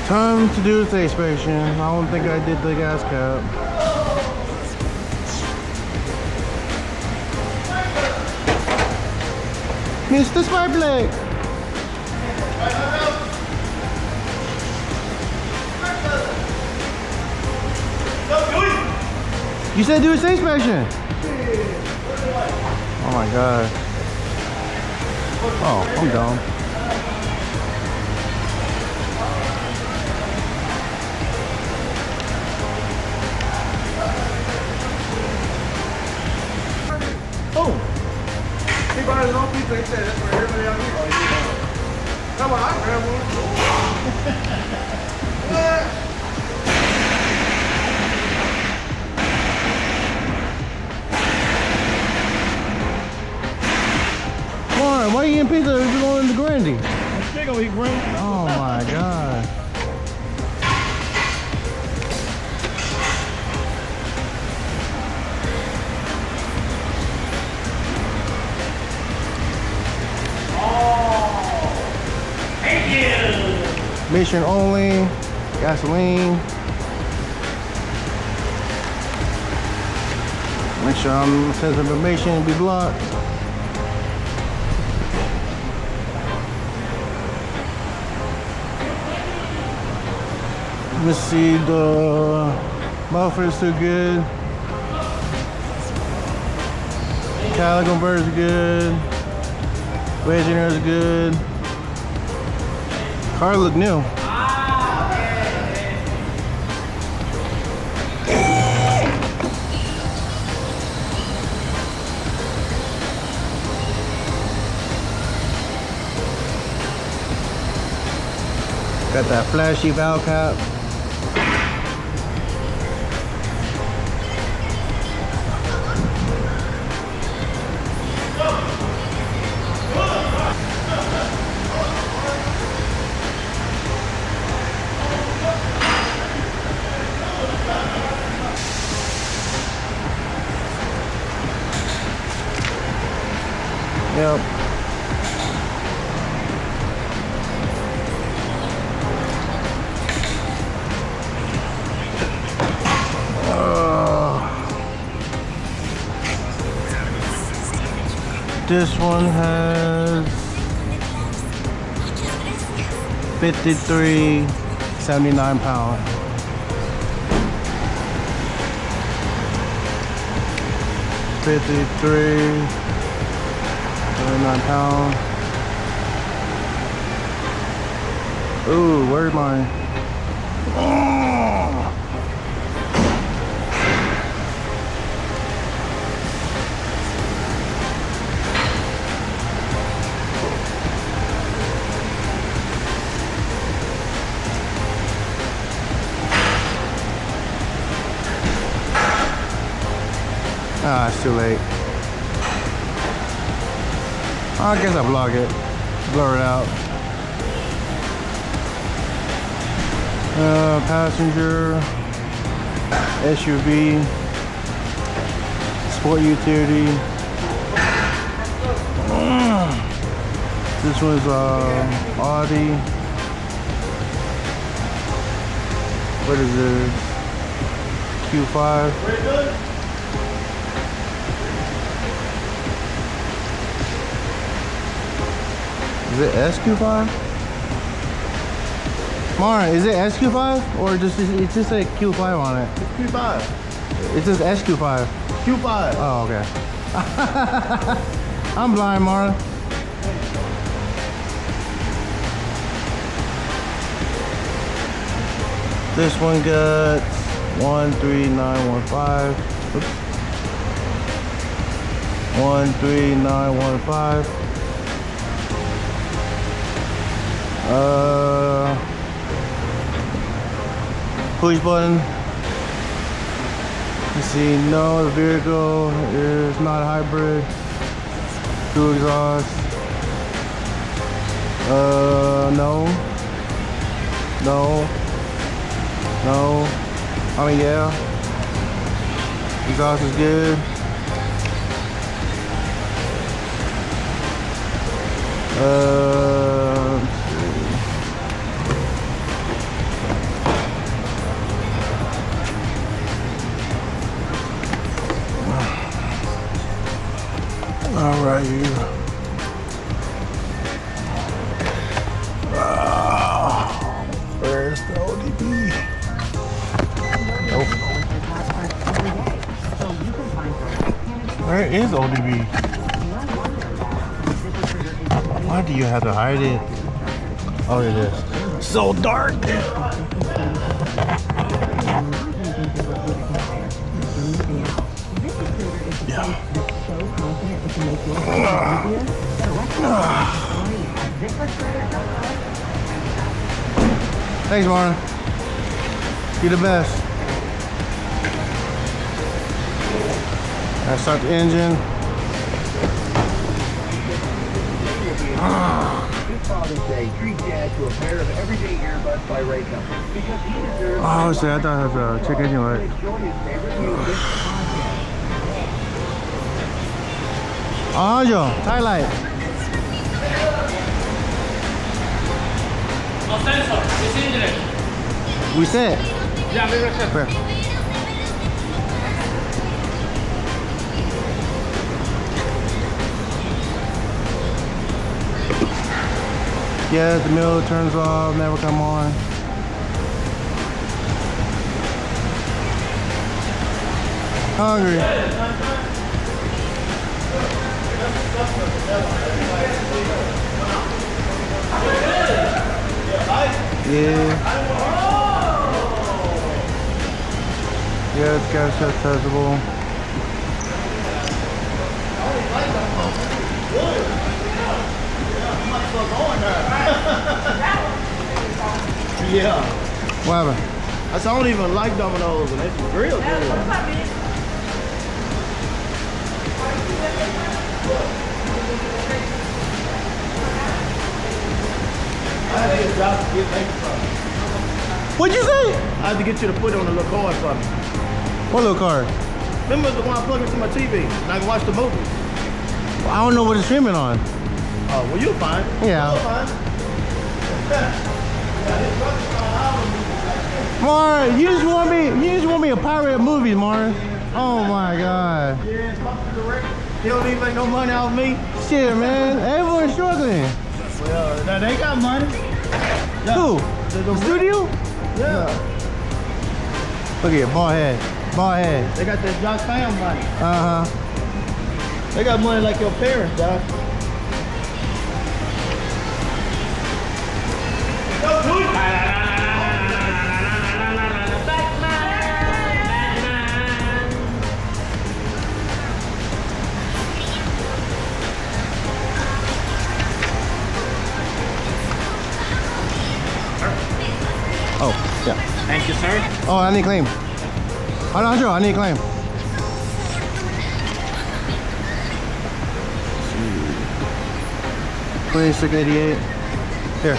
Time to do the face inspection. I don't think I did the gas cap. Mr. Sparklet! You said do a safe inspection. Oh my god. Oh, I'm dumb. Oh! He bought his own pizza. He said that's for everybody out here. Oh, you come on, I'll grab one. What? Why are you eating pizza if you're going to Grandy? They gonna eat Grandy. Oh my god. Oh, thank you. Mission only, gasoline. Make sure I'm sensitive information be blocked. Let's see, the muffler's still good. Catalytic converter's good. Wedge is good. Car look new. Got that flashy valve cap. Yep. This one has 53.79 pounds. £53.79. Ooh, where's mine? Oh. Ah, it's too late. I guess I'll block it, blur it out. Passenger, SUV, sport utility. This one's Audi. What is this? Q5. Is it SQ5? Mara, is it SQ5 or just it just say Q5 on it? It's Q5. It says SQ5. Q5. Oh, okay. I'm blind, Mara. This one got 13915. Oops. 13915. Push button. You see, no, the vehicle is not a hybrid. Dual exhaust. No. I mean, yeah. Exhaust is good. All right, you. Where's the ODB? Oh. Where is ODB? Why do you have to hide it? Oh, it is. So dark. Yeah. Thanks, Marna. You're the best. I start the engine. Father's Day, treat Dad to a pair of everyday earbuds by Raycom because he deserves. Oh, shit, I thought it was a chick engine light. Enjoy his favorite music. Alejandro, tie light. We set. Yeah, we're gonna set. Where? Yeah, the mill turns off, never come on. Hungry. Yeah. Yeah, it's gas accessible. Yeah. What happened? I said, I don't even like Domino's, and it's real good. I had to get Josh to get paper from me. What'd you say? I had to get you to put it on a little card for me. What little card? Remember the one I plug into my TV and I can watch the movies? I don't know what it's streaming on. Oh, well, you'll find. Yeah. You'll find. Mar, you just want me a pirate movie, Mar. Oh my god. Yeah, it's popular direct. You don't even make no money off me. Shit, man. Everyone's struggling. Well, they got money. Yeah. Who? The Studio? Yeah. Look at it, bald head. Bald head. They got that Josh Fam money. Uh-huh. They got money like your parents, Josh. Oh, yeah. Thank you, sir. Oh, I need claim. Alejandro, I need claim. $26.88. Here.